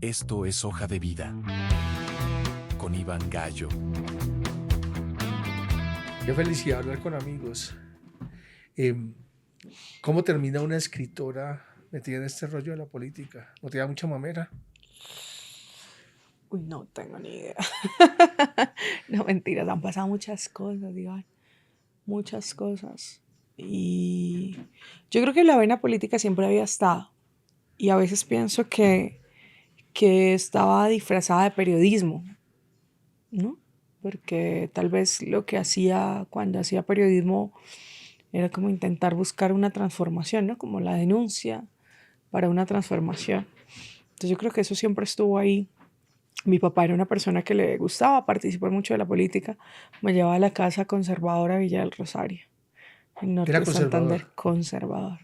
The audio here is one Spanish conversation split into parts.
Esto es Hoja de Vida con Iván Gallo. Qué felicidad hablar con amigos. ¿Cómo termina una escritora metida en este rollo de la política? ¿No te da mucha mamera? Uy, no tengo ni idea. No, mentiras, han pasado muchas cosas, Iván. Muchas cosas. Y yo creo que la vena política siempre había estado. Y a veces pienso que estaba disfrazada de periodismo, ¿no? Porque tal vez lo que hacía cuando hacía periodismo era como intentar buscar una transformación, ¿no? Como la denuncia para una transformación. Entonces yo creo que eso siempre estuvo ahí. Mi papá era una persona que le gustaba participar mucho de la política. Me llevaba a la casa conservadora Villa del Rosario, en norte Era de Santander. conservador. Conservador,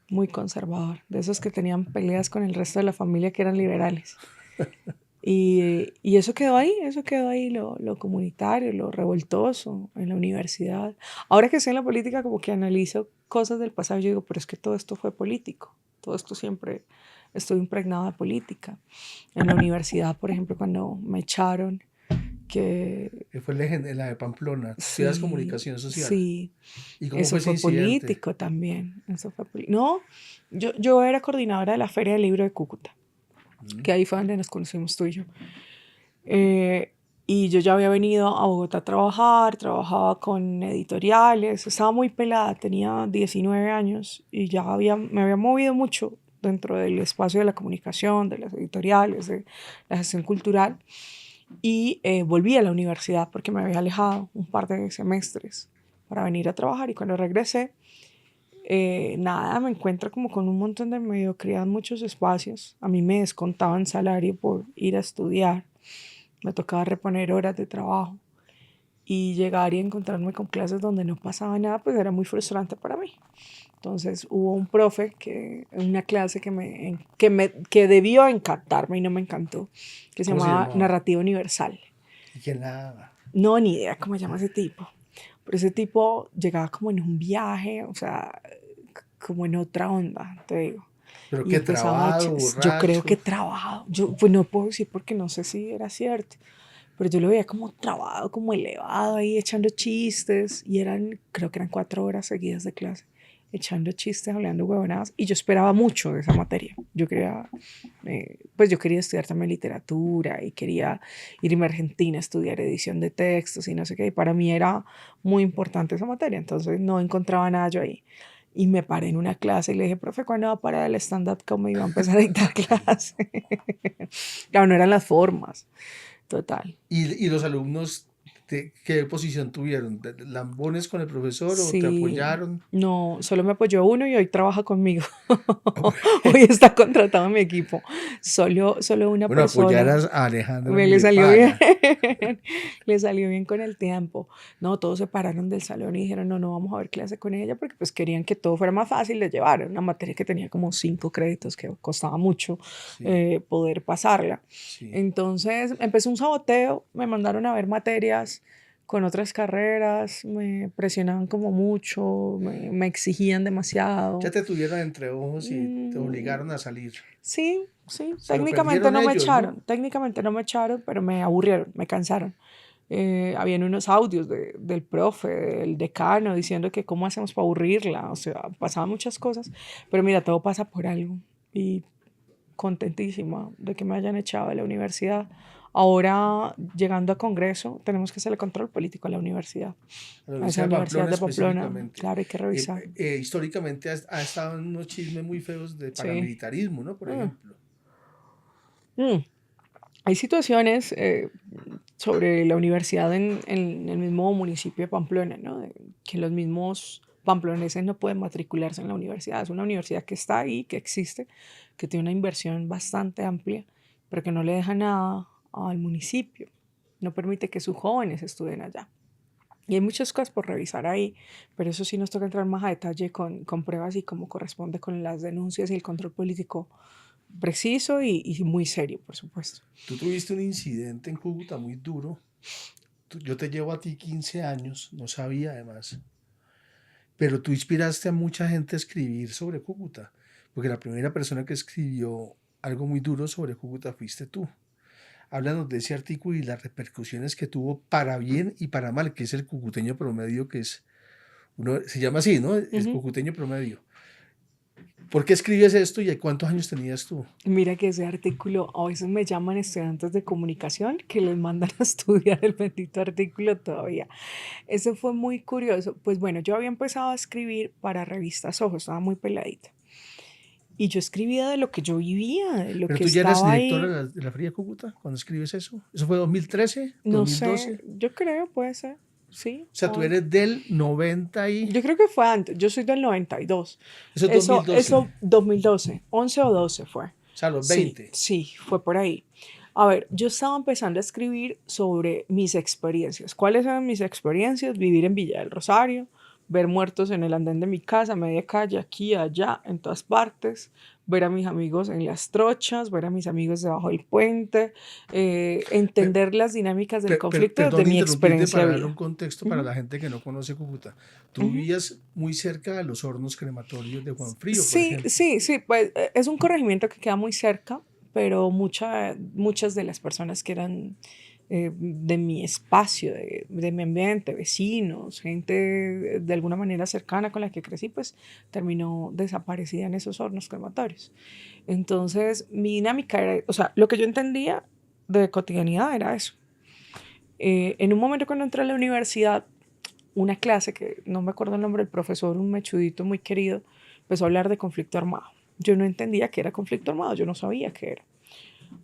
muy conservador. De esos que tenían peleas con el resto de la familia que eran liberales. Y eso quedó ahí, lo comunitario, lo revoltoso en la universidad. Ahora que estoy en la política, como que analizo cosas del pasado, yo digo, pero es que todo esto fue político. Todo esto siempre estuvo impregnado de política. En la universidad, por ejemplo, cuando me echaron, que Que fue la de Pamplona. Tú estudias sí, comunicación social. sí, ¿Y cómo eso fue ese fue incidente? político también. Eso fue no, yo era coordinadora de la Feria del Libro de Cúcuta, Mm. que ahí fue donde nos conocimos tú y yo. Y yo ya había venido a Bogotá a trabajar, trabajaba con editoriales, estaba muy pelada, tenía 19 años y ya me había movido mucho dentro del espacio de la comunicación, de las editoriales, de la gestión cultural. Y volví a la universidad porque me había alejado un par de semestres para venir a trabajar. Y cuando regresé, nada, me encuentro como con un montón de mediocridad en muchos espacios. A mí me descontaban salario por ir a estudiar, me tocaba reponer horas de trabajo. Y llegar y encontrarme con clases donde no pasaba nada, pues era muy frustrante para mí. Entonces hubo un profe en una clase que debió encantarme y no me encantó, que se ¿Cómo se llamaba llamaba? Narrativa Universal. ¿Y quién la daba? No, ni idea cómo se llama ese tipo. Pero ese tipo llegaba como en un viaje, o sea, como en otra onda, te digo. ¿Pero Y qué, empezaba, trabado, yo creo que borracho? trabajado, yo pues no puedo decir porque no sé si era cierto, pero yo lo veía como trabado, como elevado ahí, echando chistes, y creo que eran 4 horas seguidas de clase, echando chistes, hablando huevonadas, y yo esperaba mucho de esa materia. Yo quería estudiar también literatura y quería irme a Argentina a estudiar edición de textos y no sé qué, y para mí era muy importante esa materia, entonces no encontraba nada yo ahí. Y me paré en una clase y le dije, profe, ¿cuándo va a parar el stand-up comedy? Iba a empezar a dictar clase. Claro, no eran las formas, total. ¿Y los alumnos qué posición tuvieron? ¿Lambones con el profesor o te Sí, apoyaron? no, solo me apoyó uno y hoy trabaja conmigo. Ah, bueno, Hoy está contratado en mi equipo. Solo una bueno, apoyar persona. a Alejandra ni Le le salió bien. paga. Le salió bien con el tiempo. No, todos se pararon del salón y dijeron, no, no vamos a ver clase con ella porque pues querían que todo fuera más fácil de llevar. Era una materia que tenía como 5 créditos, que costaba mucho Sí, poder pasarla. sí. Entonces empezó un saboteo, me mandaron a ver materias con otras carreras, me presionaban como mucho, me exigían Ya demasiado. te tuvieron entre ojos y te Mm, obligaron a salir. sí, sí, Se lo perdieron ellos, ¿no? técnicamente no me echaron, pero me aburrieron, me cansaron. Habían unos audios del profe, del decano, diciendo que cómo hacemos para aburrirla, o sea, pasaban muchas cosas, pero mira, todo pasa por algo y contentísima de que me hayan echado de la universidad. Ahora, llegando a Congreso, tenemos que hacerle control político a la universidad, A la a esa Universidad de universidad Pamplona de Pamplona, específicamente. claro, hay que revisar. Históricamente ha estado en unos chismes muy feos de Sí. paramilitarismo, ¿no? Por Mm. ejemplo. Mm. Hay situaciones sobre la universidad en el mismo municipio de Pamplona, ¿no? Que los mismos pamploneses no pueden matricularse en la universidad. Es una universidad que está ahí, que existe, que tiene una inversión bastante amplia, pero que no le deja nada al municipio. No permite que sus jóvenes estudien allá. Y hay muchas cosas por revisar ahí, pero eso sí nos toca entrar más a detalle con pruebas y cómo corresponde con las denuncias y el control político preciso y muy serio, por supuesto. Tú tuviste un incidente en Cúcuta muy duro. Yo te llevo a ti 15 años, no sabía además. Pero tú inspiraste a mucha gente a escribir sobre Cúcuta. Porque la primera persona que escribió algo muy duro sobre Cúcuta fuiste tú. Háblanos de ese artículo y las repercusiones que tuvo para bien y para mal, que es el cucuteño promedio, que es, uno se llama así, ¿no? El Ujú. cucuteño promedio. ¿Por qué escribes esto y cuántos años tenías tú? Mira que ese artículo, a veces me llaman estudiantes de comunicación que les mandan a estudiar el bendito artículo todavía. Eso fue muy curioso. Pues bueno, yo había empezado a escribir para revistas Ojo, estaba muy peladita. Y yo escribía de lo que yo vivía, de lo Pero que tú ya eras estaba directora ahí. de la Feria de Cúcuta cuando escribes eso. ¿Eso fue 2013, No sé, 2012? yo creo, puede ser, sí, O sea, o tú antes. eres del 90 y... Yo creo que fue antes, yo soy del 92. Eso es Eso 2012. 2012, 11 o 12 fue. O sea, los Sí, 20. sí, fue por ahí. A ver, yo estaba empezando a escribir sobre mis experiencias. ¿Cuáles eran mis experiencias? Vivir en Villa del Rosario, ver muertos en el andén de mi casa, media calle, aquí, allá, en todas partes, ver a mis amigos en las trochas, ver a mis amigos debajo del puente, Pe- entender las dinámicas del conflicto desde Perdón mi interrumpirte experiencia para de darle un vida. contexto para Ujú, la gente que no conoce Cúcuta. Tú ujú. vivías muy cerca de los hornos crematorios de Juan Frío, por Sí, ejemplo. sí, sí, pues es un corregimiento que queda muy cerca, pero muchas de las personas que eran de mi espacio, de mi ambiente, vecinos, gente de alguna manera cercana con la que crecí, pues terminó desaparecida en esos hornos crematorios. Entonces, mi dinámica era, o sea, lo que yo entendía de cotidianidad era eso. En un momento cuando entré a la universidad, una clase que no me acuerdo el nombre del profesor, un mechudito muy querido, empezó a hablar de conflicto armado. Yo no entendía qué era conflicto armado, yo no sabía qué era.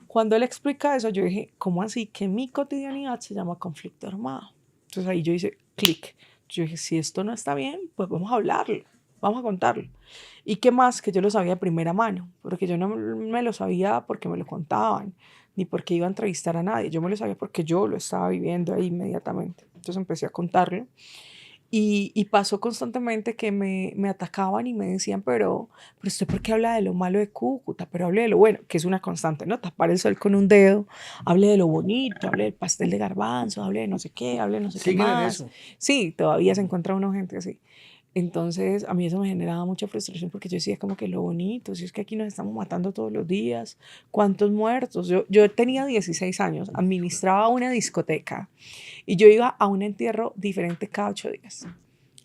Cuando él explica eso, yo dije, ¿cómo así que mi cotidianidad se llama conflicto armado? Entonces ahí yo hice clic. Yo dije, si esto no está bien, pues vamos a hablarlo, vamos a contarlo. ¿Y qué más? Que yo lo sabía de primera mano, porque yo no me lo sabía porque me lo contaban, ni porque iba a entrevistar a nadie. Yo me lo sabía porque yo lo estaba viviendo ahí inmediatamente. Entonces empecé a contarlo y pasó constantemente que me atacaban y me decían, pero usted por qué habla de lo malo de Cúcuta, pero hable de lo bueno, que es una constante, ¿no? Tapar el sol con un dedo, hable de lo bonito, hable del pastel de garbanzo, hable de no sé qué, hable de no sé qué Siguen en más. eso. Sí, todavía se encuentra una gente así. Entonces a mí eso me generaba mucha frustración porque yo decía como que lo bonito, si es que aquí nos estamos matando todos los días, ¿cuántos muertos? Yo tenía 16 años, administraba una discoteca y yo iba a un entierro diferente cada 8 días.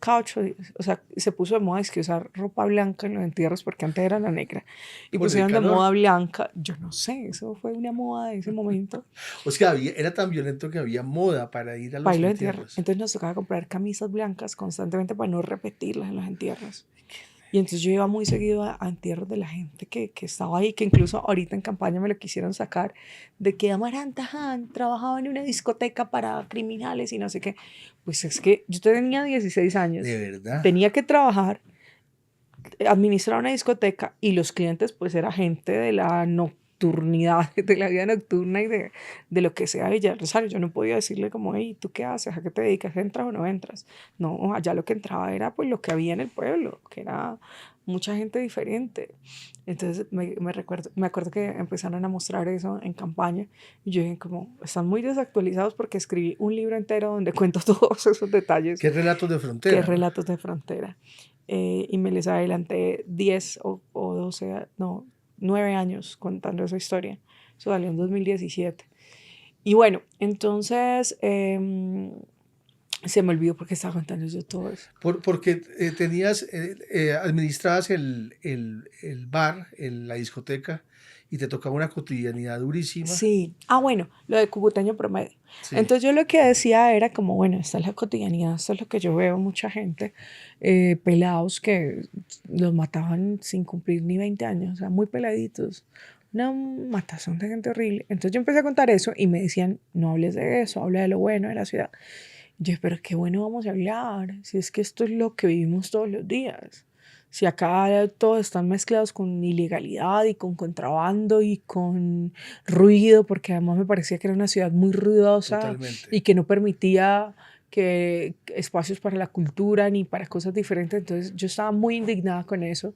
Cada 8 días. O sea, se puso de moda es que usar ropa blanca en los entierros porque antes era la negra. Y Por el pusieron de moda calor. blanca. Yo no sé, eso fue una moda de ese momento. O sea, era tan violento que había moda para ir a Para los ir a los entierros. entierros. Entonces nos tocaba comprar camisas blancas constantemente para no repetirlas en los entierros. Y entonces yo iba muy seguido a entierros de la gente que estaba ahí, que incluso ahorita en campaña me lo quisieron sacar, de que Amaranta Han trabajaba en una discoteca para criminales y no sé qué. Pues es que yo tenía 16 De años, verdad. tenía que trabajar, administrar una discoteca y los clientes pues era gente de la nocturnidad, de la vida nocturna y de lo que sea Villa del Rosario. Yo no podía decirle como, hey, ¿tú qué haces? ¿A qué te dedicas? ¿Entras o no entras? No, allá lo que entraba era pues lo que había en el pueblo, que era mucha gente diferente. Entonces me acuerdo que empezaron a mostrar eso en campaña y yo dije como, están muy desactualizados porque escribí un libro entero donde cuento todos esos detalles Qué relatos de que es frontera, ¿no? Relatos de Frontera. Y me les adelanté 10 o 12, no, 9 años contando esa historia. Eso salió en 2017. Y bueno, entonces se me olvidó porque estaba contando yo todo eso. Porque administrabas el bar, la discoteca, y te tocaba una cotidianidad durísima. Sí, bueno, lo de cucuteño promedio. Sí. Entonces yo lo que decía era como, bueno, esta es la cotidianidad, esto es lo que yo veo mucha gente, pelados que los mataban sin cumplir ni 20 años, o sea, muy peladitos, una matazón de gente horrible. Entonces yo empecé a contar eso y me decían, no hables de eso, habla de lo bueno de la ciudad. Yo, pero qué bueno vamos a hablar, si es que esto es lo que vivimos todos los días. Si acá todos están mezclados con ilegalidad y con contrabando y con ruido, porque además me parecía que era una ciudad muy ruidosa Totalmente. y que no permitía que espacios para la cultura ni para cosas diferentes. Entonces yo estaba muy indignada con eso.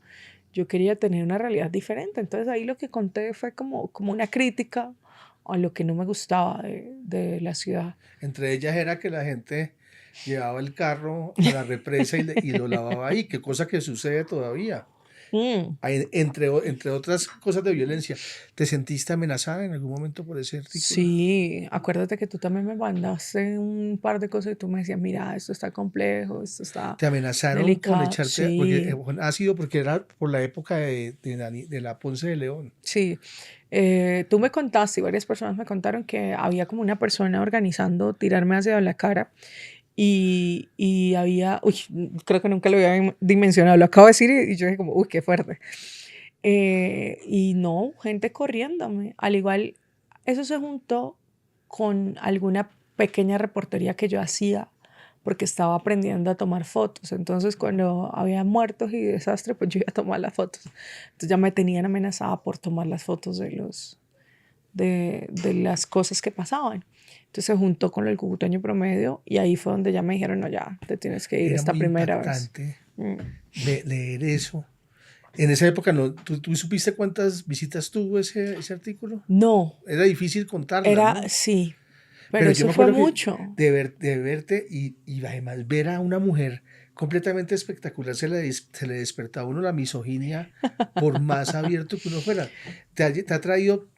Yo quería tener una realidad diferente. Entonces ahí lo que conté fue como una crítica a lo que no me gustaba de la ciudad. Entre ellas era que la gente llevaba el carro a la represa y lo lavaba ahí, que cosa que sucede todavía. Mm. Entre otras cosas de violencia. ¿Te sentiste amenazada en algún momento por ese artículo? Sí, acuérdate que tú también me mandaste un par de cosas y tú me decías, mira, esto está complejo, esto está ¿Te amenazaron con delicado. echarte, porque Sí, con ácido, porque era por la época de la Ponce de León? sí. Tú me contaste y varias personas me contaron que había como una persona organizando tirarme hacia la cara y había, uy, creo que nunca lo había dimensionado, lo acabo de decir y yo dije como, uy, qué fuerte. Y no, gente corriéndome. Al igual, eso se juntó con alguna pequeña reportería que yo hacía porque estaba aprendiendo a tomar fotos. Entonces, cuando había muertos y desastre, pues yo iba a tomar las fotos. Entonces ya me tenían amenazada por tomar las fotos de las cosas que pasaban. Entonces se juntó con el cucuteño promedio y ahí fue donde ya me dijeron, no, ya, te tienes que ir Era esta muy primera vez. impactante Mm. leer eso. En esa época, ¿no? ¿Tú supiste cuántas visitas tuvo ese artículo? No, Era difícil contarlas, era, ¿no? sí, pero Pero yo eso me fue acuerdo que mucho. de verte y además ver a una mujer completamente espectacular, se le despertaba a uno la misoginia por más abierto que uno fuera. Te ha traído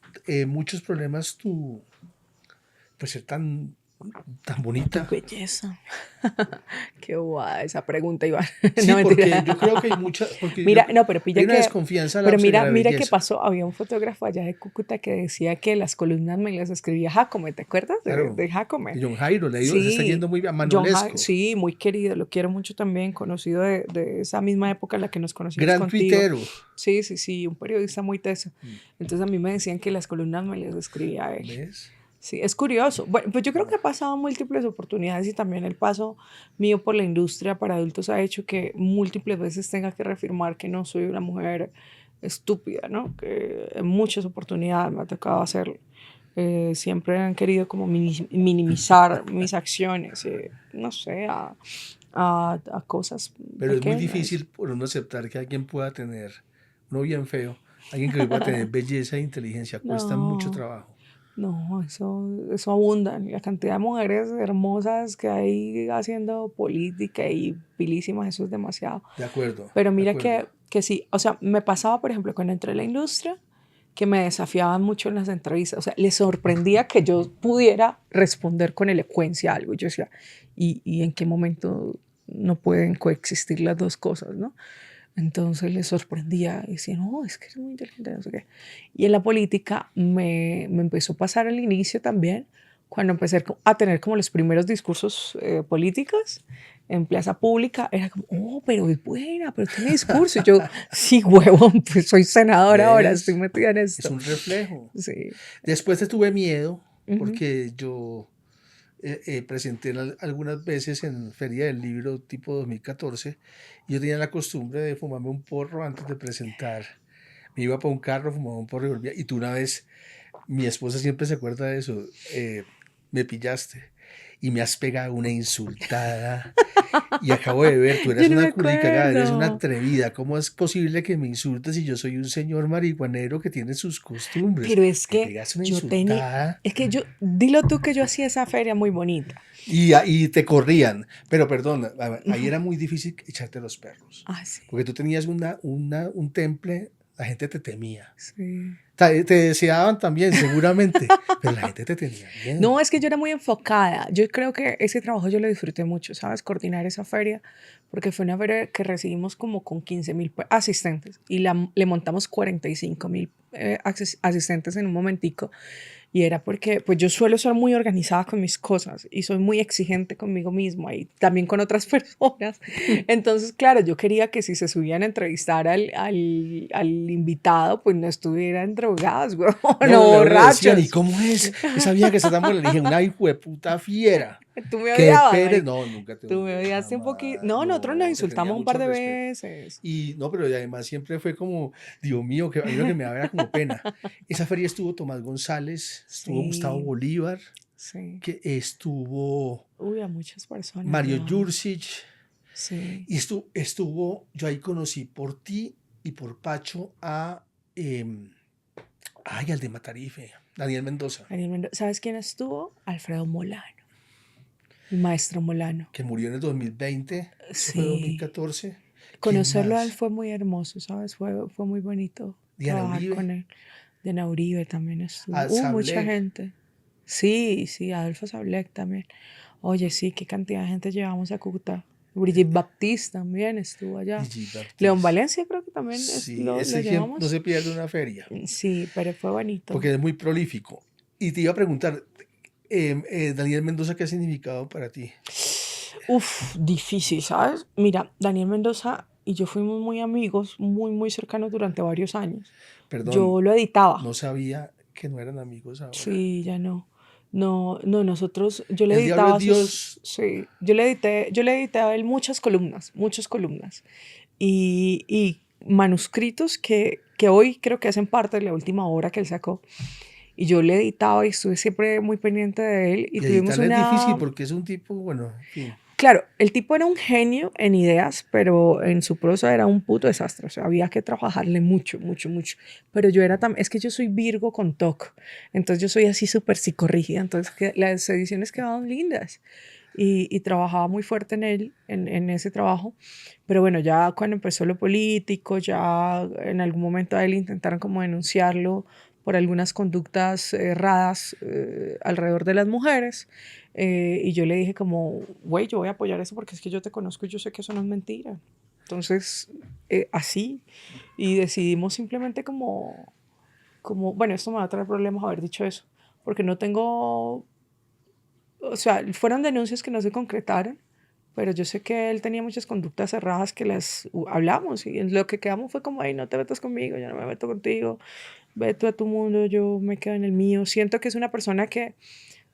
muchos problemas pues ser tan Tu bonita. belleza. Qué guay esa pregunta, Iván. Sí, No, porque yo mentira. creo que hay porque Mira, no, pero hay pilla una que, desconfianza pero de mira, la mira qué belleza. pasó. Había un fotógrafo allá de Cúcuta que decía que las columnas me las escribía Jacome. ¿Te acuerdas Claro, de Jacome? de John Jairo, se está Sí, yendo muy bien, Manolesco, Sí, muy querido, lo quiero mucho también, conocido de esa misma época en la que nos conocimos gran contigo. tuitero. Sí, sí, sí, un periodista muy teso. Mm, Entonces a mí me decían que las columnas me las escribía él. ¿ves? Sí, es curioso. Bueno, pues yo creo que Ah, ha pasado múltiples oportunidades y también el paso mío por la industria para adultos ha hecho que múltiples veces tenga que reafirmar que no soy una mujer estúpida, ¿no? Que en muchas oportunidades me ha tocado hacerlo. Siempre han querido como minimizar mis acciones, no sé, a cosas pero es muy pequeñas. difícil por uno aceptar que alguien pueda tener, uno bien feo, alguien que pueda tener belleza e inteligencia, cuesta mucho No. trabajo. No, eso abunda. La cantidad de mujeres hermosas que hay haciendo política y pilísimas, eso es demasiado. De acuerdo, Pero de mira acuerdo. que sí, o sea, me pasaba, por ejemplo, cuando entré a la industria, que me desafiaban mucho en las entrevistas. O sea, les sorprendía que yo pudiera responder con elocuencia a algo. Yo decía, y en qué momento no pueden coexistir las dos cosas, ¿no? Entonces les sorprendía y decían, no, es que eres muy inteligente, no sé qué. Y en la política me empezó a pasar al inicio también, cuando empecé a tener como los primeros discursos políticos en plaza pública, era como, oh, pero es buena, pero tiene discurso. Y yo, sí, huevón, pues soy senadora ahora, estoy ¿Ves? metida en Es esto. un reflejo. Sí. Después te tuve miedo Ujú. porque yo presenté algunas veces en Feria del Libro tipo 2014 y yo tenía la costumbre de fumarme un porro antes de presentar. Me iba para un carro, fumaba un porro y volvía. Y tú una vez, mi esposa siempre se acuerda de eso, me pillaste y me has pegado una insultada. Y acabo de ver, tú Yo eres no me una culicagada, eres una acuerdo. atrevida. ¿Cómo es posible que me insultes si yo soy un señor marihuanero que tiene sus costumbres? Pero es Me que pegas una yo tenía, insultada es que yo, dilo tú que yo hacía esa feria muy bonita. y te corrían. Pero perdón, ahí era muy difícil echarte los perros. Ah, sí, Porque tú tenías un temple, la gente te temía. sí. Te deseaban también, seguramente, pero la gente te tenía miedo. No, es que yo era muy enfocada. Yo creo que ese trabajo yo lo disfruté mucho, ¿sabes? Coordinar esa feria, porque fue una feria que recibimos como con 15.000 asistentes y le montamos 45.000 asistentes en un momentico. Y era porque pues yo suelo ser muy organizada con mis cosas y soy muy exigente conmigo misma y también con otras personas. Entonces, claro, yo quería que si se subían a entrevistar al invitado, pues no estuvieran drogados, güey, No, no le decían, ¿y borrachos. cómo es? Esa vieja que está tan buena. Le dije, una hijo de puta fiera. Tú me Qué odiabas, Pérez. marica. No, nunca te Tú me odié, odiaste un poquito. jamás. No, nosotros nos No, te tenía insultamos un mucho par de respeto. veces. Y no, pero además siempre fue como, Dios mío, que a mí lo que me daba era como pena. Esa feria estuvo Tomás González, estuvo Gustavo Sí, Bolívar, sí. que estuvo Uy, a muchas personas, Mario Iván. Jursic, Sí. y yo ahí conocí por ti y por Pacho al de Matarife, Daniel Mendoza, ¿Sabes quién estuvo? Alfredo Molano, el maestro Molano. que murió en el 2020, eso fue Sí. 2014. ¿Quién Conocerlo a él más? fue muy hermoso, ¿sabes? Fue muy bonito Diana trabajar Uribe, con él. Diana Uribe también estuvo. a Mucha Sablé, gente. Sí, sí, Adolfo Sablec también. Oye, sí, qué cantidad de gente llevamos a Cúcuta. Brigitte Baptiste también estuvo allá. Gigi León Baptiste. Valencia creo que también Sí, lo ese ejemplo no llevamos. se pierde una feria, Sí, pero fue bonito. porque es muy prolífico. Y te iba a preguntar, Daniel Mendoza, ¿qué ha significado para ti? Uf, difícil, ¿sabes? Mira, Daniel Mendoza y yo fuimos muy amigos, muy, muy cercanos durante varios años. Perdón, Yo lo editaba. no sabía que no eran amigos ahora. Sí, ya no. No, no, nosotros, yo le El diablo es editaba sus, Dios. sí, yo le edité a él muchas columnas y manuscritos que hoy creo que hacen parte de la última obra que él sacó. Y yo le editaba y estuve siempre muy pendiente de él y Y tuvimos editarle es difícil una. porque es un tipo, bueno, en fin. Claro, el tipo era un genio en ideas, pero en su prosa era un puto desastre. O sea, había que trabajarle mucho, mucho, mucho. Pero yo era es que yo soy Virgo con TOC. Entonces yo soy así súper psicorrígida. Entonces las ediciones quedaban lindas. Y trabajaba muy fuerte en él, en ese trabajo. Pero bueno, ya cuando empezó lo político, ya en algún momento a él intentaron como denunciarlo por algunas conductas erradas alrededor de las mujeres. Y yo le dije como, güey, yo voy a apoyar eso porque es que yo te conozco y yo sé que eso no es mentira. Entonces, así. Y decidimos simplemente bueno, esto me va a traer problemas haber dicho eso, porque no tengo, o sea, fueron denuncias que no se concretaron, pero yo sé que él tenía muchas conductas cerradas que las hablamos y en lo que quedamos fue como, ay, no te metas conmigo, yo no me meto contigo, ve tú a tu mundo, yo me quedo en el mío. Siento que es una persona que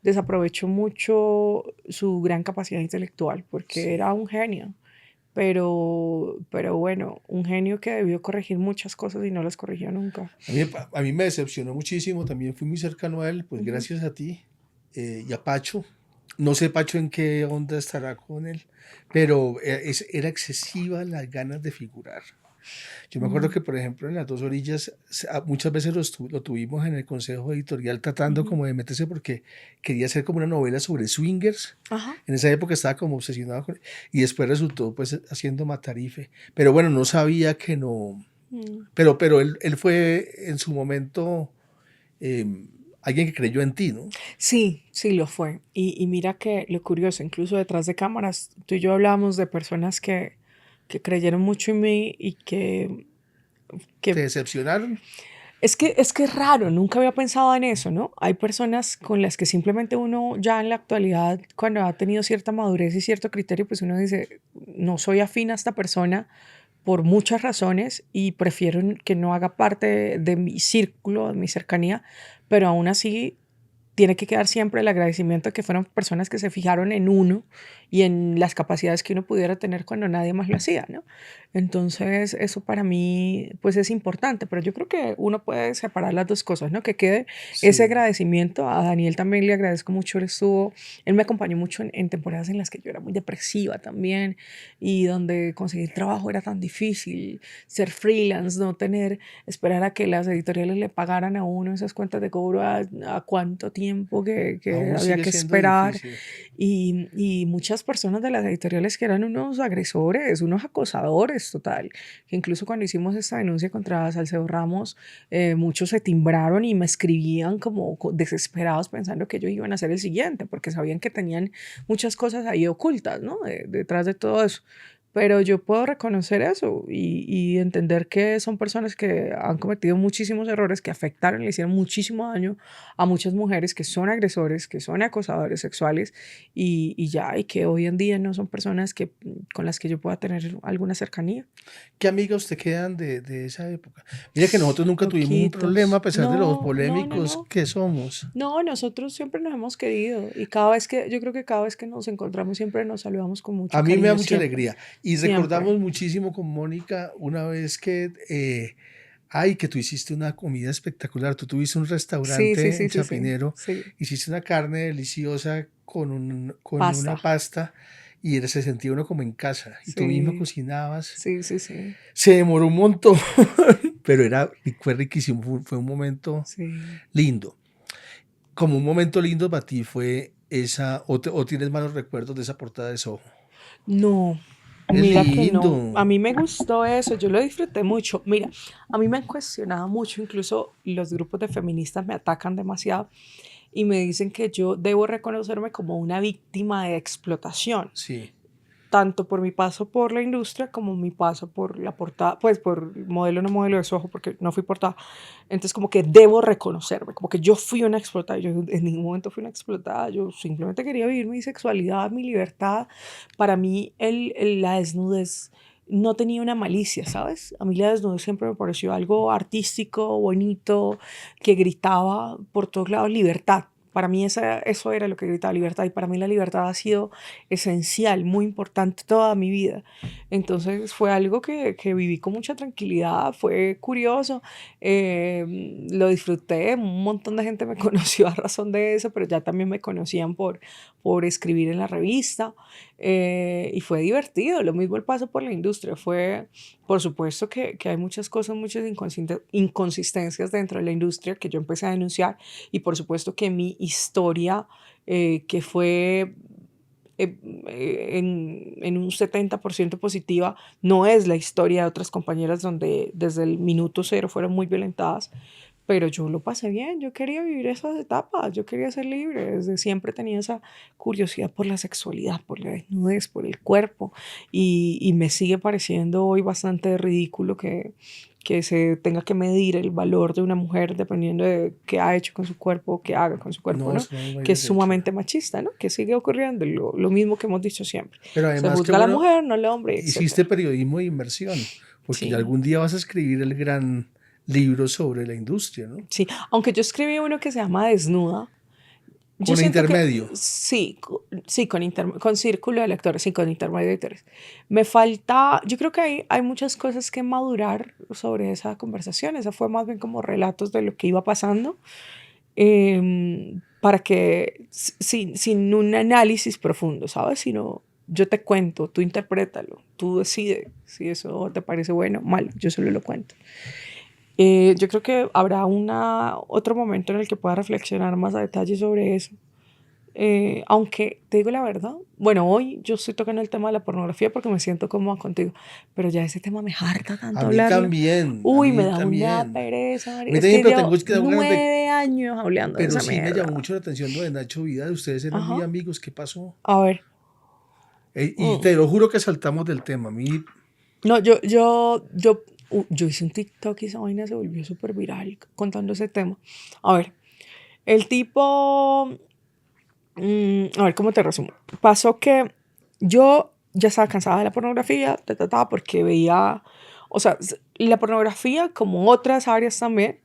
desaprovechó mucho su gran capacidad intelectual porque Sí. era un genio, pero bueno, un genio que debió corregir muchas cosas y no las corrigió nunca. A mí me decepcionó muchísimo, también fui muy cercano a él, pues Ujú. gracias a ti y a Pacho. No sé Pacho en qué onda estará con él, pero era excesiva las ganas de figurar. Yo me acuerdo Mm, que, por ejemplo, en Las Dos Orillas, muchas veces lo tuvimos en el consejo editorial tratando ujú. como de meterse porque quería hacer como una novela sobre swingers. Ajá. En esa época estaba como obsesionado con. Y después resultó pues haciendo Matarife. Pero bueno, no sabía que no. Mm. Pero él fue en su momento eh, alguien que creyó en ti, ¿no? Sí, sí lo fue. Y mira que lo curioso, incluso detrás de cámaras, tú y yo hablábamos de personas que creyeron mucho en mí y Te que decepcionaron. es que es raro, nunca había pensado en eso, ¿no? Hay personas con las que simplemente uno ya en la actualidad, cuando ha tenido cierta madurez y cierto criterio, pues uno dice, no soy afín a esta persona por muchas razones y prefiero que no haga parte de mi círculo, de mi cercanía, pero aún así tiene que quedar siempre el agradecimiento de que fueron personas que se fijaron en uno y en las capacidades que uno pudiera tener cuando nadie más lo hacía, ¿no? Entonces, eso para mí, pues es importante, pero yo creo que uno puede separar las dos cosas, ¿no? Que quede ese Sí. agradecimiento. A Daniel también le agradezco mucho, él me acompañó mucho en temporadas en las que yo era muy depresiva también y donde conseguir trabajo era tan difícil, ser freelance, no tener, esperar a que las editoriales le pagaran a uno esas cuentas de cobro a cuánto tiempo que Aún había sigue que siendo esperar. difícil. Y muchas personas de las editoriales que eran unos agresores, unos acosadores total, que incluso cuando hicimos esta denuncia contra Salcedo Ramos, muchos se timbraron y me escribían como desesperados pensando que ellos iban a ser el siguiente, porque sabían que tenían muchas cosas ahí ocultas, ¿no? Detrás de todo eso. Pero yo puedo reconocer eso y entender que son personas que han cometido muchísimos errores, que afectaron, le hicieron muchísimo daño a muchas mujeres que son agresores, que son acosadores sexuales y ya, y que hoy en día no son personas con las que yo pueda tener alguna cercanía. ¿Qué amigos te quedan de esa época? Mira que nosotros nunca tuvimos un problema a Poquitos. pesar de los No, no, no, polémicos no. que somos. No, nosotros siempre nos hemos querido y yo creo que cada vez que nos encontramos siempre nos saludamos con mucho A mí me da cariño, mucha siempre, alegría. Y siempre. recordamos muchísimo con Mónica una vez ay, que tú hiciste una comida espectacular. Tú tuviste un Sí, sí, restaurante sí, en sí, sí, Chapinero, sí. hiciste una carne deliciosa con Pasta. una pasta y se sentía uno como en casa. Y tú mismo Sí, cocinabas. sí, sí, sí, Se demoró un montón, pero fue riquísimo. Fue un momento sí. lindo. Como un momento lindo para ti fue esa, o tienes malos recuerdos de esa portada de Soho. No, Es Mira que no, lindo. a mí me gustó eso, yo lo disfruté mucho. Mira, a mí me han cuestionado mucho, incluso los grupos de feministas me atacan demasiado y me dicen que yo debo reconocerme como una víctima de explotación, Sí. tanto por mi paso por la industria como mi paso por la portada, pues por modelo no modelo de Soho, porque no fui portada. Entonces como que debo reconocerme, como que yo fui una explotada, yo en ningún momento fui una explotada, yo simplemente quería vivir mi sexualidad, mi libertad. Para mí la desnudez no tenía una malicia, ¿sabes? A mí la desnudez siempre me pareció algo artístico, bonito, que gritaba por todos lados libertad. Para mí eso era lo que gritaba libertad y para mí la libertad ha sido esencial, muy importante toda mi vida. Entonces fue algo que viví con mucha tranquilidad, fue curioso, lo disfruté, un montón de gente me conoció a razón de eso, pero ya también me conocían por escribir en la revista y fue divertido, lo mismo el paso por la industria, fue, por supuesto que hay muchas cosas, muchas inconsistencias dentro de la industria que yo empecé a denunciar y por supuesto que mi historia, que fue en un 70% positiva, no es la historia de otras compañeras donde desde el minuto cero fueron muy violentadas, pero yo lo pasé bien, yo quería vivir esas etapas, yo quería ser libre, desde siempre tenía esa curiosidad por la sexualidad, por la desnudez, por el cuerpo, y me sigue pareciendo hoy bastante ridículo que se tenga que medir el valor de una mujer dependiendo de qué ha hecho con su cuerpo, qué haga con su cuerpo, No, ¿no? eso no hay Que es derecho. sumamente machista, ¿no? Que sigue ocurriendo, lo mismo que hemos dicho siempre. Pero Se además, qué juzga a la bueno, mujer, no al hombre, hiciste etcétera. periodismo de inmersión, porque ya Sí, algún día vas a escribir el gran libro sobre la industria, ¿no? sí. Aunque yo escribí uno que se llama Desnuda, yo Con siento que intermedio. sí, sí, con círculo de lectores, sí, con intermedio de lectores. Me falta, yo creo que hay muchas cosas que madurar sobre esa conversación. Esa fue más bien como relatos de lo que iba pasando, para que, sin un análisis profundo, ¿sabes? Sino yo te cuento, tú interprétalo, tú decides si eso te parece bueno o malo, yo solo lo cuento. Yo creo que habrá otro momento en el que pueda reflexionar más a detalle sobre eso. Aunque te digo la verdad, bueno, hoy yo estoy tocando el tema de la pornografía porque me siento cómoda contigo, pero ya ese tema me harta A tanto mí hablarlo. también, a Uy, me mí da una también. pereza, A mí marica. Es también, que pero tengo llevo que dar ganas de... 9 años hablando de Pero esa sí me llamó mierda. mucho la atención lo de Nacho Vidal. Ustedes eran muy Ajá. amigos, ¿qué pasó? A ver. Y te lo juro que saltamos del tema. A mí, No, yo hice un TikTok y esa vaina se volvió súper viral contando ese tema. A ver, el tipo, a ver, ¿cómo te resumo? Pasó que yo ya estaba cansada de la pornografía, porque veía, o sea, la pornografía, como otras áreas también,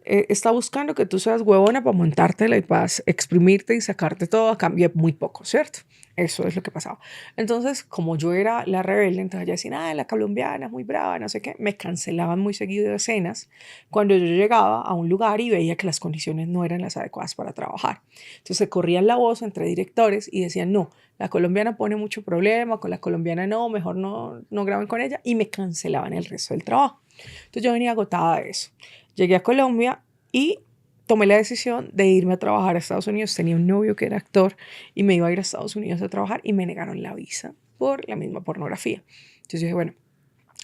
está buscando que tú seas huevona para montártela y para exprimirte y sacarte todo a cambio de muy poco, ¿cierto? Eso es lo que pasaba. Entonces, como yo era la rebelde, entonces ya decían, ah, la colombiana es muy brava, no sé qué, me cancelaban muy seguido de escenas cuando yo llegaba a un lugar y veía que las condiciones no eran las adecuadas para trabajar. Entonces se corrían la voz entre directores y decían, no, la colombiana pone mucho problema, con la colombiana no, mejor no graben con ella, y me cancelaban el resto del trabajo. Entonces yo venía agotada de eso. Llegué a Colombia y tomé la decisión de irme a trabajar a Estados Unidos. Tenía un novio que era actor y me iba a ir a Estados Unidos a trabajar y me negaron la visa por la misma pornografía. Entonces dije, bueno,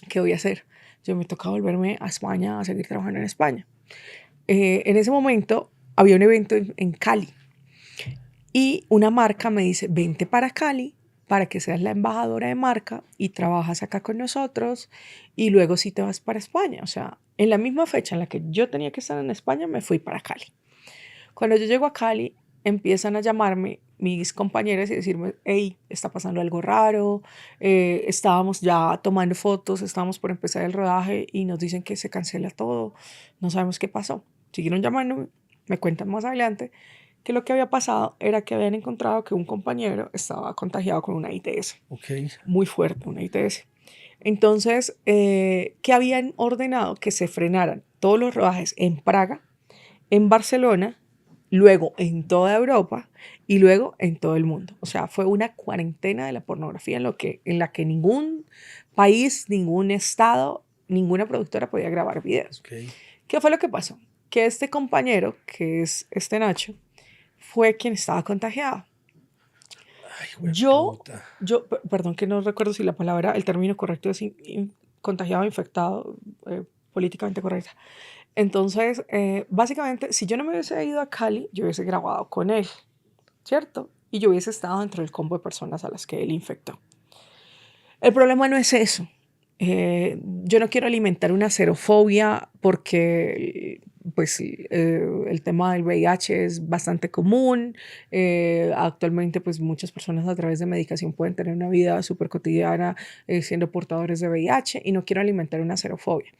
¿qué voy a hacer? Yo me toca volverme a España a seguir trabajando en España. En ese momento había un evento en Cali y una marca me dice, vente para Cali para que seas la embajadora de marca y trabajas acá con nosotros y luego sí te vas para España. O sea, en la misma fecha en la que yo tenía que estar en España, me fui para Cali. Cuando yo llego a Cali, empiezan a llamarme mis compañeras y decirme, hey, está pasando algo raro, estábamos ya tomando fotos, estábamos por empezar el rodaje y nos dicen que se cancela todo, no sabemos qué pasó. Siguieron llamándome, me cuentan más adelante que lo que había pasado era que habían encontrado que un compañero estaba contagiado con una ITS, ok, muy fuerte, una ITS. Entonces, que habían ordenado que se frenaran todos los rodajes en Praga, en Barcelona, luego en toda Europa y luego en todo el mundo. O sea, fue una cuarentena de la pornografía en la que ningún país, ningún estado, ninguna productora podía grabar videos. ok. ¿Qué fue lo que pasó? Que este compañero, que es este Nacho, fue quien estaba contagiado. Ay, Yo, puta. perdón que no recuerdo si la palabra, el término correcto es contagiado, infectado, políticamente correcta. Entonces, básicamente, si yo no me hubiese ido a Cali, yo hubiese grabado con él, ¿cierto? Y yo hubiese estado dentro del combo de personas a las que él infectó. El problema no es eso. Yo no quiero alimentar una xerofobia porque pues, el tema del VIH es bastante común. Actualmente pues, muchas personas a través de medicación pueden tener una vida súper cotidiana siendo portadores de VIH y no quiero alimentar una xerofobia.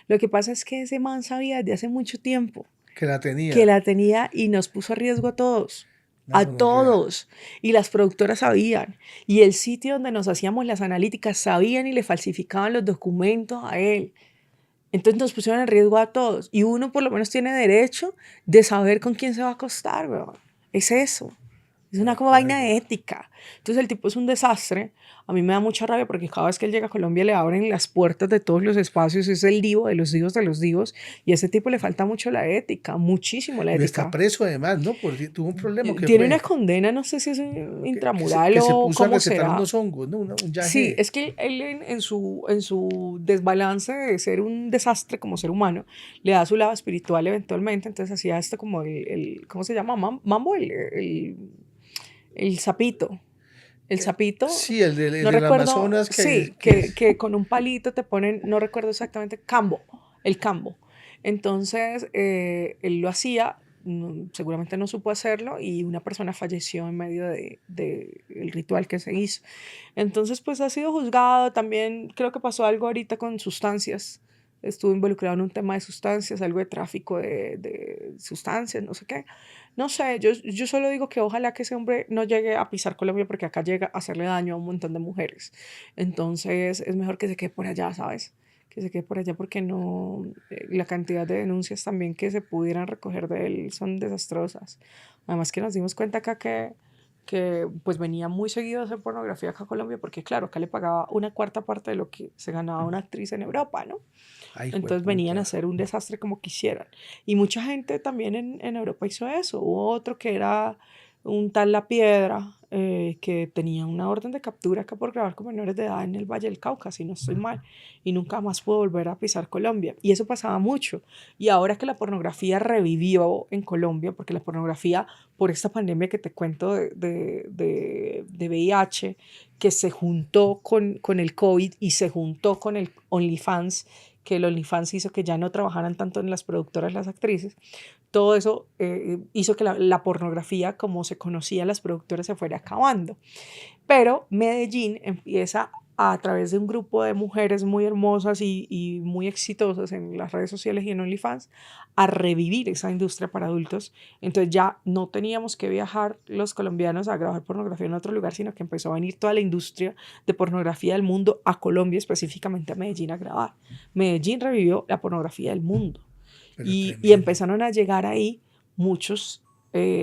Lo que pasa es que ese man sabía desde hace mucho tiempo Que la que tenía. la tenía y nos puso a riesgo a todos. La A gonorrea. todos. Y las productoras sabían. Y el sitio donde nos hacíamos las analíticas sabían y le falsificaban los documentos a él. Entonces nos pusieron en riesgo a todos. Y uno por lo menos tiene derecho de saber con quién se va a acostar, weón. Es eso. Es De una como vaina acuerdo. de ética. Entonces el tipo es un desastre. A mí me da mucha rabia porque cada vez que él llega a Colombia le abren las puertas de todos los espacios. Es el divo de los divos de los divos. Y a ese tipo le falta mucho la ética, muchísimo la Y está ética. preso además, ¿no? Porque tuvo un problema que Tiene una fue condena, no sé si es un que se, intramural que se o puso a cómo recetar será. unos hongos, ¿no? Un Sí, yagé. es que él en su desbalance de ser un desastre como ser humano, le da su lado espiritual eventualmente, entonces hacía esto como ¿cómo se llama? Mambo, el sapito. El sapito, Sí, el no del recuerdo, Amazonas sí, que que con un palito te ponen, no recuerdo exactamente, el cambo. Entonces, él lo hacía, seguramente no supo hacerlo y una persona falleció en medio de el ritual que se hizo. Entonces, pues ha sido juzgado. También creo que pasó algo ahorita con sustancias. Estuvo involucrado en un tema de sustancias, algo de tráfico de sustancias, no sé qué. No sé, yo solo digo que ojalá que ese hombre no llegue a pisar Colombia porque acá llega a hacerle daño a un montón de mujeres. Entonces es mejor que se quede por allá, ¿sabes? Que se quede por allá porque no, la cantidad de denuncias también que se pudieran recoger de él son desastrosas. Además que nos dimos cuenta acá que pues venía muy seguido a hacer pornografía acá a Colombia porque claro, acá le pagaba una cuarta parte de lo que se ganaba una actriz en Europa, ¿no? ay, Entonces venían a jueputa. hacer un desastre como quisieran. Y mucha gente también en Europa hizo eso. Hubo otro que era un tal La Piedra, que tenía una orden de captura acá por grabar con menores de edad en el Valle del Cauca, si no estoy mal, y nunca más pudo volver a pisar Colombia. Y eso pasaba mucho. Y ahora que la pornografía revivió en Colombia, porque la pornografía, por esta pandemia que te cuento de VIH, que se juntó con el COVID y se juntó con el OnlyFans, que el OnlyFans hizo que ya no trabajaran tanto en las productoras las actrices, todo eso hizo que la pornografía, como se conocía las productoras, se fuera acabando. Pero Medellín empieza a través de un grupo de mujeres muy hermosas y muy exitosas en las redes sociales y en OnlyFans, a revivir esa industria para adultos. Entonces ya no teníamos que viajar los colombianos a grabar pornografía en otro lugar, sino que empezó a venir toda la industria de pornografía del mundo a Colombia, específicamente a Medellín, a grabar. Medellín revivió la pornografía del mundo. Pero Y tremendo. empezaron a llegar ahí muchos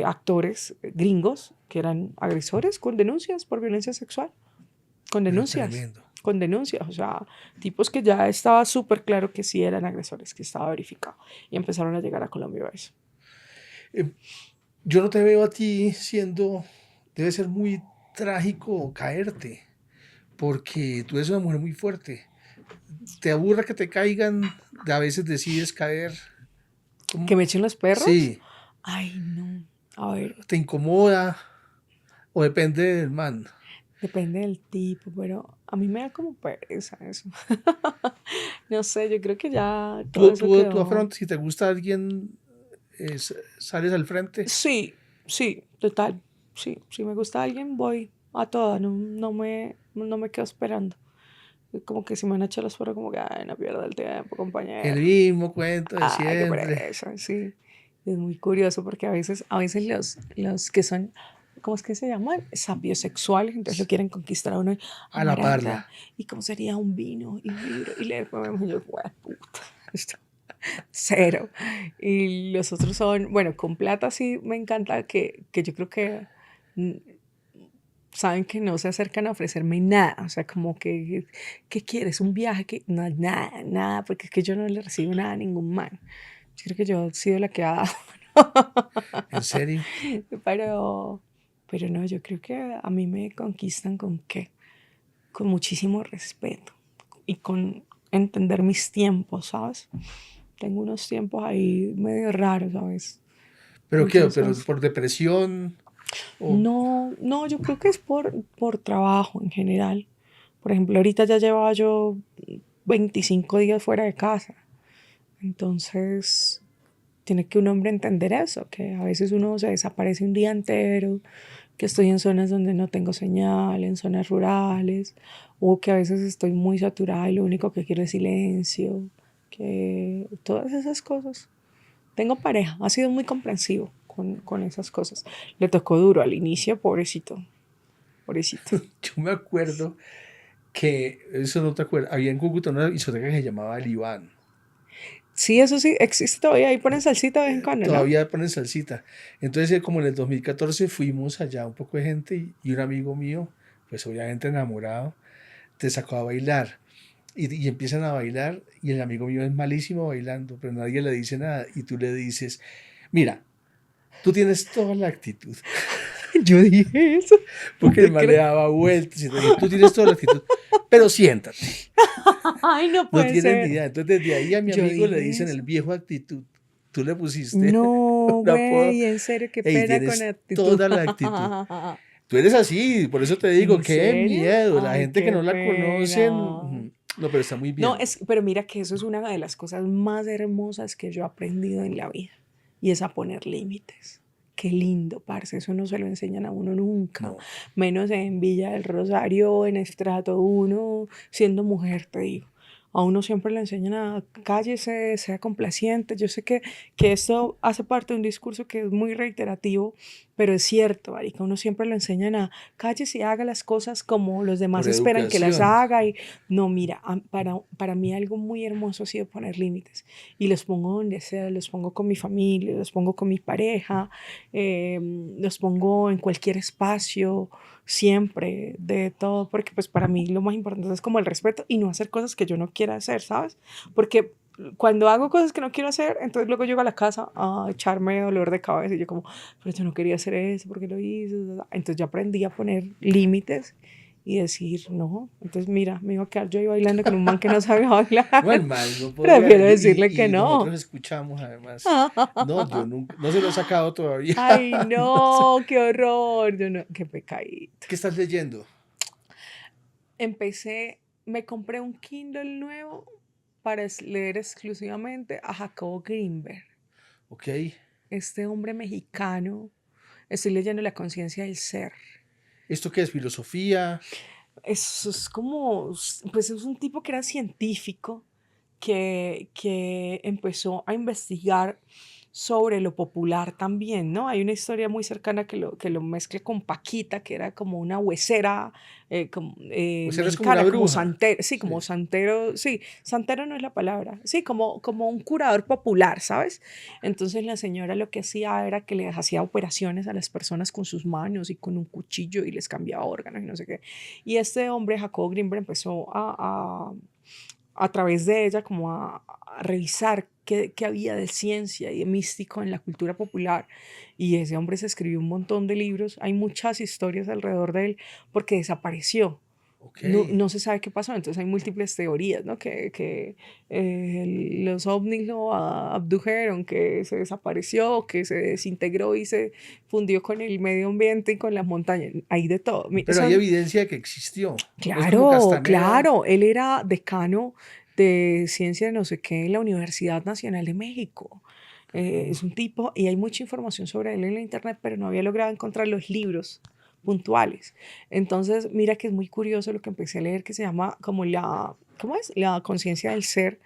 actores gringos que eran agresores con denuncias por violencia sexual, con Pero denuncias, tremendo. con denuncias, o sea, tipos que ya estaba súper claro que sí eran agresores, que estaba verificado, y empezaron a llegar a Colombia a eso. Eh, yo no te veo a ti siendo, debe ser muy trágico caerte, porque tú eres una mujer muy fuerte. ¿Te aburra que te caigan? A veces decides caer. ¿Que ¿Cómo? me echen los perros? Sí, Ay, no. A ver, te incomoda o depende del man. depende del tipo, pero a mí me da como pereza eso. No sé, yo creo que ya todo eso Tú quedó. afrontas, si te gusta alguien, sales al frente. Sí, sí, total. Sí, si me gusta alguien, voy a toda, no me quedo esperando. Como que si me han hecho los perros, como que, ay, no pierda el tiempo, El compañero. mismo cuento de Ay, qué siempre. pereza, sí. Es muy curioso porque a veces los que son, ¿cómo es que se llaman? Sapiosexuales, entonces lo quieren conquistar a uno. A la parla. Amaranta, ¿y cómo sería un vino? Y vibro, y leer poemas. Y yo, "Jue puta, esto, cero". Y los otros son, bueno, con plata sí me encanta que yo creo que mm, saben que no se acercan a ofrecerme nada, o sea, como que, ¿qué quieres? ¿Un viaje? Que no, nada, nada, porque es que yo no le recibo nada a ningún man. Yo creo que yo he sido la que ha dado, ¿En serio? pero, Pero no, yo creo que a mí me conquistan ¿con qué? Con muchísimo respeto y con entender mis tiempos, ¿sabes? Tengo unos tiempos ahí medio raros, ¿sabes? ¿Pero qué? ¿Pero Entonces, por depresión? O, no, no, yo creo que es por trabajo en general. Por ejemplo, ahorita ya llevaba yo 25 días fuera de casa. Entonces, tiene que un hombre entender eso, que a veces uno se desaparece un día entero, que estoy en zonas donde no tengo señal, en zonas rurales, o que a veces estoy muy saturada y lo único que quiero es silencio, que todas esas cosas. Tengo pareja, ha sido muy comprensivo con esas cosas. Le tocó duro al inicio, pobrecito, pobrecito. yo me acuerdo que, eso no te acuerdas, había en Cúcuta una discoteca que se llamaba El Iván. Sí, eso sí, existe todavía, ahí ponen salsita de vez en cuando, ¿no? Todavía ponen salsita. Entonces, como en el 2014 fuimos allá un poco de gente y un amigo mío, pues obviamente enamorado, te sacó a bailar. Y empiezan a bailar y el amigo mío es malísimo bailando, pero nadie le dice nada. Y tú le dices, mira, tú tienes toda la actitud. Yo dije eso, no Porque el te mal le creo. daba vueltas y te dije, tú tienes toda la actitud, pero siéntate. Ay, no No puede tienes ni ser. idea. Entonces desde ahí a mi Yo amigo le dije dicen el eso. viejo actitud. Tú le pusiste No, un apodo. güey, en serio, qué Ey, pena con tienes actitud. toda la actitud. Tú eres así, por eso te digo, ¿En qué serio? miedo. La Ay, gente que qué no la conocen, pena. no, pero está muy No, bien. pero mira que eso es una de las cosas más hermosas que yo he aprendido en la vida. Y es a poner límites. Qué lindo, parce. Eso no se lo enseñan a uno nunca. No, Menos en Villa del Rosario, en estrato uno, siendo mujer, te digo. A uno siempre le enseñan a cállese, sea complaciente. Yo sé que esto hace parte de un discurso que es muy reiterativo, pero es cierto, marica. Uno siempre le enseñan a cállese y haga las cosas como los demás por esperan que las educación. haga. Y no, mira, para mí algo muy hermoso ha sido poner límites. Y los pongo donde sea, los pongo con mi familia, los pongo con mi pareja, los pongo en cualquier espacio, siempre, de todo, porque pues para mí lo más importante es como el respeto y no hacer cosas que yo no quiera hacer, ¿sabes? Porque cuando hago cosas que no quiero hacer, entonces luego llego a la casa a echarme dolor de cabeza y yo como, pero yo no quería hacer eso, ¿por qué lo hice? Entonces yo aprendí a poner límites y decir no. Entonces mira, me iba a quedar yo ahí bailando con un man que no sabía No, el bailar. mal no podría. Prefiero decirle que Y no. nosotros escuchamos además. No, yo nunca, no se lo he sacado todavía. Ay, No sé. no, qué horror. Yo no, qué pecadito. ¿Qué estás leyendo? Me compré un Kindle nuevo para leer exclusivamente a Jacobo Greenberg, Ok. este hombre mexicano. Estoy leyendo La conciencia del ser. ¿Esto qué es? ¿Filosofía? Eso es como, pues es un tipo que era científico que empezó a investigar sobre lo popular también, ¿no? Hay una historia muy cercana que lo mezcla con Paquita, que era como una huesera Pues eres como una mexicana, como bruja. santero, sí, como Sí. santero, sí, santero no es la palabra, sí, como un curador popular, ¿sabes? Entonces la señora lo que hacía era que les hacía operaciones a las personas con sus manos y con un cuchillo y les cambiaba órganos y no sé qué. Y este hombre, Jacobo Greenberg, empezó a través de ella como a revisar qué había de ciencia y de místico en la cultura popular. Y ese hombre se escribió un montón de libros. Hay muchas historias alrededor de él porque desapareció. Ok. No, no se sabe qué pasó, entonces hay múltiples teorías, ¿no? Los ovnis lo abdujeron, que se desapareció, que se desintegró y se fundió con el medio ambiente y con las montañas. Hay de todo. Pero hay evidencia de que existió. No es como Claro, Castaneda. claro, él era decano de ciencia de no sé qué en la Universidad Nacional de México. Es Caramba. un tipo, y hay mucha información sobre él en la internet, pero no había logrado encontrar los libros puntuales. Entonces, mira que es muy curioso lo que empecé a leer que se llama como ¿cómo es? La conciencia del ser,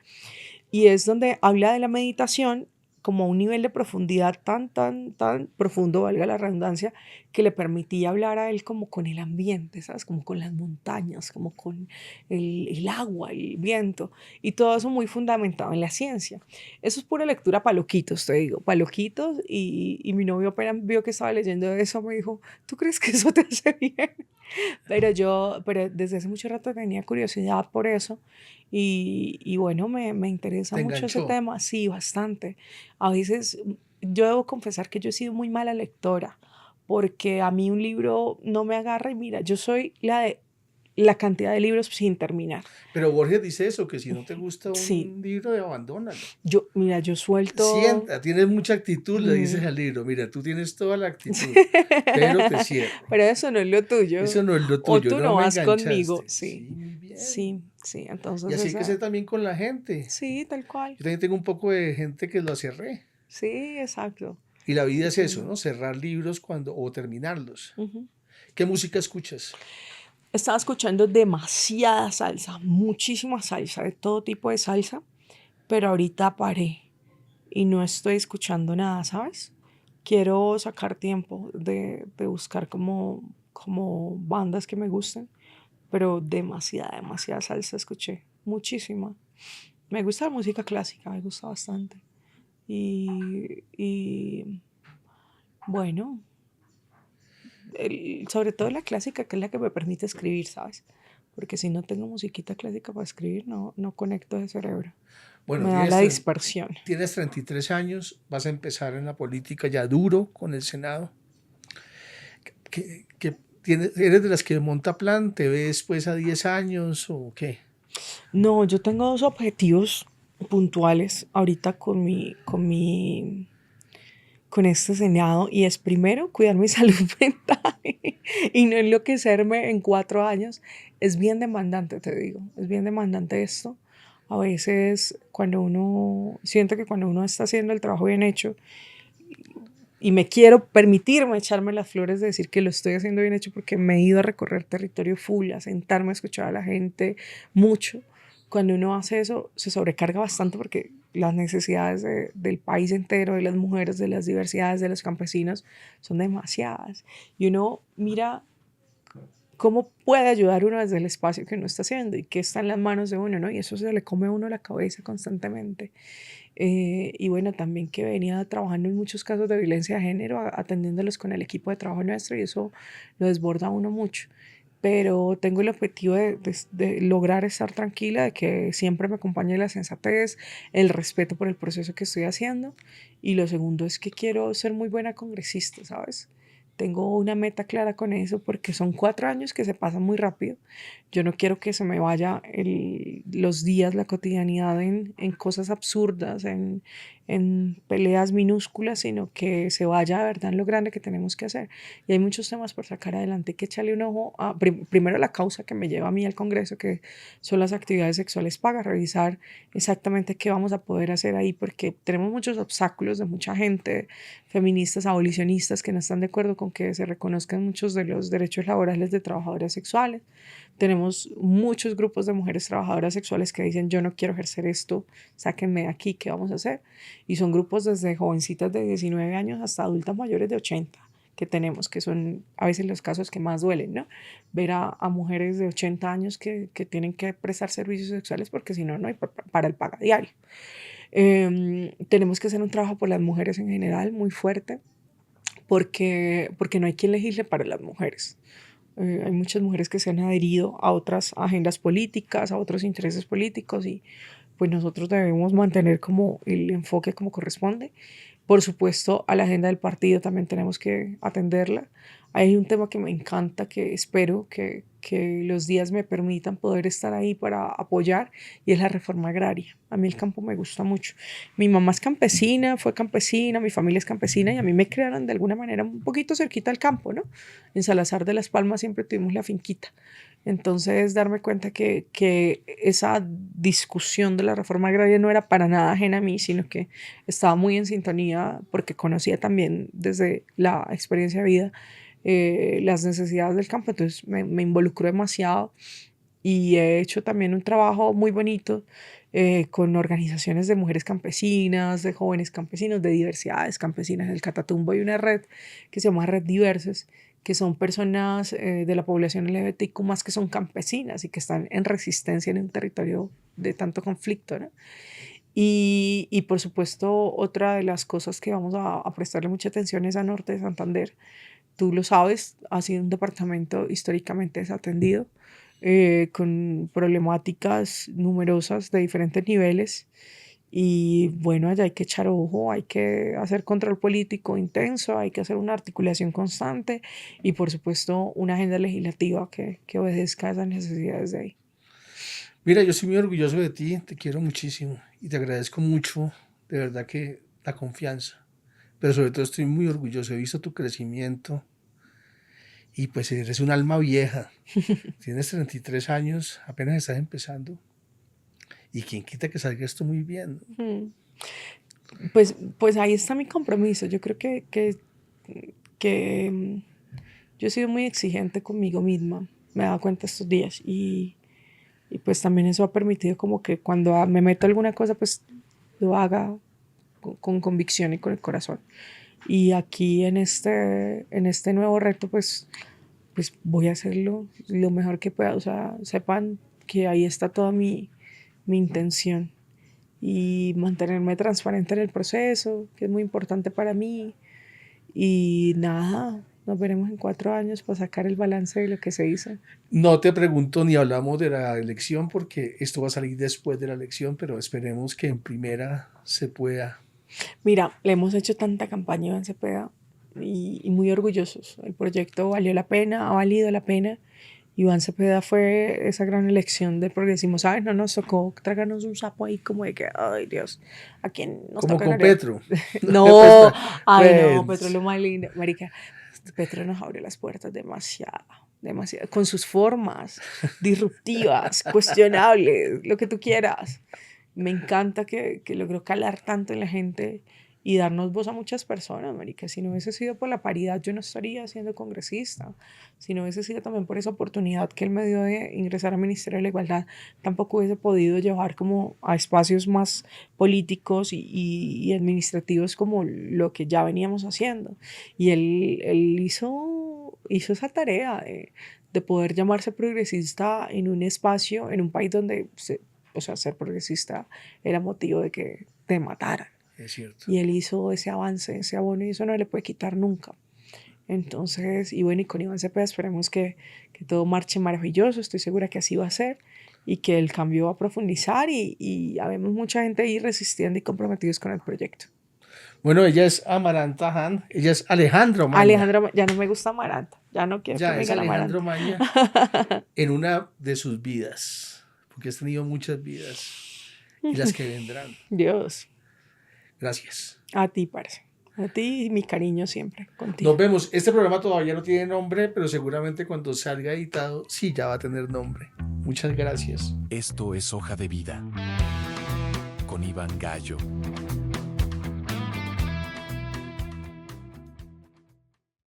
y es donde habla de la meditación como a un nivel de profundidad tan, tan, tan profundo, valga la redundancia, que le permitía hablar a él como con el ambiente, ¿sabes? Como con las montañas, como con el agua, el viento, y todo eso muy fundamentado en la ciencia. Eso es pura lectura pa' loquitos, te digo, pa' loquitos, y mi novio apenas vio que estaba leyendo eso, me dijo, ¿tú crees que eso te hace bien? Pero desde hace mucho rato tenía curiosidad por eso y bueno, me interesa Te mucho ese enganchó. tema, sí, bastante. A veces yo debo confesar que yo he sido muy mala lectora porque a mí un libro no me agarra y mira, yo soy la cantidad de libros sin terminar. Pero Borges dice eso, que si no te gusta Sí, un libro, abandónalo. mira, yo suelto. Sienta, tienes mucha actitud, le dices Mm. al libro, mira, tú tienes toda la actitud, pero te cierro. Pero eso no es lo tuyo. Eso no es lo O tuyo, tú no no me vas conmigo. enganchaste. Sí, Sí, muy bien. sí, sí. Y Entonces así hay que ser esa. también con la gente. Sí, tal cual. Yo también tengo un poco de gente que lo cerré. Sí, exacto. Y la vida es eso, Ujú, ¿no? Cerrar libros o terminarlos. ujú. ¿Qué música escuchas? Estaba escuchando demasiada salsa, muchísima salsa, de todo tipo de salsa, pero ahorita paré y no estoy escuchando nada, ¿sabes? Quiero sacar tiempo de buscar como bandas que me gusten, pero demasiada salsa escuché, muchísima. Me gusta la música clásica, me gusta bastante. Y bueno, sobre todo la clásica, que es la que me permite escribir, ¿sabes? Porque si no tengo musiquita clásica para escribir, no conecto el cerebro. Bueno, Me da la dispersión. tienes 33 años, vas a empezar en la política ya duro con el Senado. ¿Eres de las que monta plan? ¿Te ves pues a 10 años o qué? No, yo tengo dos objetivos puntuales ahorita con este Senado, y es primero cuidar mi salud mental y no enloquecerme en 4 años. Es bien demandante, te digo, es bien demandante esto. A veces siento que cuando uno está haciendo el trabajo bien hecho y me quiero permitirme echarme las flores de decir que lo estoy haciendo bien hecho porque me he ido a recorrer territorio full, a sentarme a escuchar a la gente mucho. Cuando uno hace eso, se sobrecarga bastante porque las necesidades del país entero, de las mujeres, de las diversidades, de los campesinos, son demasiadas. Y uno mira cómo puede ayudar uno desde el espacio que uno está haciendo y que está en las manos de uno, ¿no? Y eso se le come a uno la cabeza constantemente. Y bueno, también que venía trabajando en muchos casos de violencia de género, atendiéndolos con el equipo de trabajo nuestro, y eso lo desborda a uno mucho. Pero tengo el objetivo de lograr estar tranquila, de que siempre me acompañe la sensatez, el respeto por el proceso que estoy haciendo. Y lo segundo es que quiero ser muy buena congresista, ¿sabes? Tengo una meta clara con eso porque son 4 años que se pasan muy rápido. Yo no quiero que se me vaya los días, la cotidianidad en cosas absurdas, en peleas minúsculas, sino que se vaya de verdad en lo grande que tenemos que hacer. Y hay muchos temas por sacar adelante. Hay que echarle un ojo a, primero, la causa que me lleva a mí al Congreso, que son las actividades sexuales pagas, revisar exactamente qué vamos a poder hacer ahí, porque tenemos muchos obstáculos de mucha gente, feministas, abolicionistas, que no están de acuerdo con que se reconozcan muchos de los derechos laborales de trabajadoras sexuales. Tenemos muchos grupos de mujeres trabajadoras sexuales que dicen: yo no quiero ejercer esto, sáquenme de aquí, ¿qué vamos a hacer? Y son grupos desde jovencitas de 19 años hasta adultas mayores de 80 que tenemos, que son a veces los casos que más duelen, ¿no? Ver a mujeres de 80 años que tienen que prestar servicios sexuales porque si no, no hay para el paga diario. Tenemos que hacer un trabajo por las mujeres en general muy fuerte, porque no hay quien legisle para las mujeres. Hay muchas mujeres que se han adherido a otras agendas políticas, a otros intereses políticos, y pues nosotros debemos mantener como el enfoque como corresponde. Por supuesto, a la agenda del partido también tenemos que atenderla. Hay un tema que me encanta, que espero que los días me permitan poder estar ahí para apoyar, y es la reforma agraria. A mí el campo me gusta mucho. Mi mamá es campesina, fue campesina, mi familia es campesina, y a mí me crearon de alguna manera un poquito cerquita al campo, ¿no? En Salazar de las Palmas siempre tuvimos la finquita. Entonces, darme cuenta que esa discusión de la reforma agraria no era para nada ajena a mí, sino que estaba muy en sintonía porque conocía también desde la experiencia de vida las necesidades del campo. Entonces me involucró demasiado, y he hecho también un trabajo muy bonito con organizaciones de mujeres campesinas, de jóvenes campesinos, de diversidades campesinas. En el Catatumbo hay una red que se llama Red Diversas, que son personas de la población LGBTIQ más que son campesinas y que están en resistencia en un territorio de tanto conflicto, ¿no? Y por supuesto, otra de las cosas que vamos a prestarle mucha atención es a Norte de Santander. Tú lo sabes, ha sido un departamento históricamente desatendido, con problemáticas numerosas de diferentes niveles, Y bueno, allá hay que echar ojo, hay que hacer control político intenso, hay que hacer una articulación constante y por supuesto una agenda legislativa que obedezca a esas necesidades de ahí. Mira, yo soy muy orgulloso de ti, te quiero muchísimo y te agradezco mucho, de verdad que la confianza, pero sobre todo estoy muy orgulloso, he visto tu crecimiento y pues eres un alma vieja, tienes 33 años, apenas estás empezando y quién quita que salga esto muy bien. Mm. Pues ahí está mi compromiso. Yo creo que yo he sido muy exigente conmigo misma, me he dado cuenta estos días y pues también eso ha permitido como que cuando me meto a alguna cosa pues lo haga con convicción y con el corazón. Y aquí en este nuevo reto pues voy a hacerlo lo mejor que pueda. O sea, sepan que ahí está toda mi intención y mantenerme transparente en el proceso, que es muy importante para mí. Y nada, nos veremos en 4 años para sacar el balance de lo que se hizo. No te pregunto ni hablamos de la elección porque esto va a salir después de la elección, pero esperemos que en primera se pueda. Mira, le hemos hecho tanta campaña a Iván Cepeda y muy orgullosos. El proyecto valió la pena, ha valido la pena. Iván Cepeda fue esa gran elección del progresismo, ¿sabes? No nos tocó tragarnos un sapo ahí como de que, ay Dios, ¿a quién nos Como toca con ganar? Petro. No, ay no, Pues, Petro es lo más lindo. Marica, Petro nos abrió las puertas demasiado, demasiado, con sus formas disruptivas, cuestionables, lo que tú quieras. Me encanta que logró calar tanto en la gente y darnos voz a muchas personas, marica. Si no hubiese sido por la paridad, yo no estaría siendo congresista. Si no hubiese sido también por esa oportunidad que él me dio de ingresar al Ministerio de la Igualdad, tampoco hubiese podido llevar como a espacios más políticos y administrativos como lo que ya veníamos haciendo. Y él hizo esa tarea de poder llamarse progresista en un espacio, en un país donde o sea, ser progresista era motivo de que te mataran. es cierto. Y él hizo ese avance, ese abono, y eso no le puede quitar nunca. Entonces, y bueno, y con Iván Cepeda esperemos que todo marche maravilloso. Estoy segura que así va a ser y que el cambio va a profundizar y habemos mucha gente ahí resistiendo y comprometidos con el proyecto. Bueno, ella es Amaranta Han, ella es Alejandro Maña. Alejandro, ya no me gusta Amaranta, ya no quiero que Ya me es digan Alejandro Amaranta. Maña en una de sus vidas, porque has tenido muchas vidas y las que vendrán. Dios, Gracias. a ti, parce. A ti y mi cariño siempre contigo. Nos vemos. Este programa todavía no tiene nombre, pero seguramente cuando salga editado, sí, ya va a tener nombre. Muchas gracias. Esto es Hoja de Vida. Con Iván Gallo.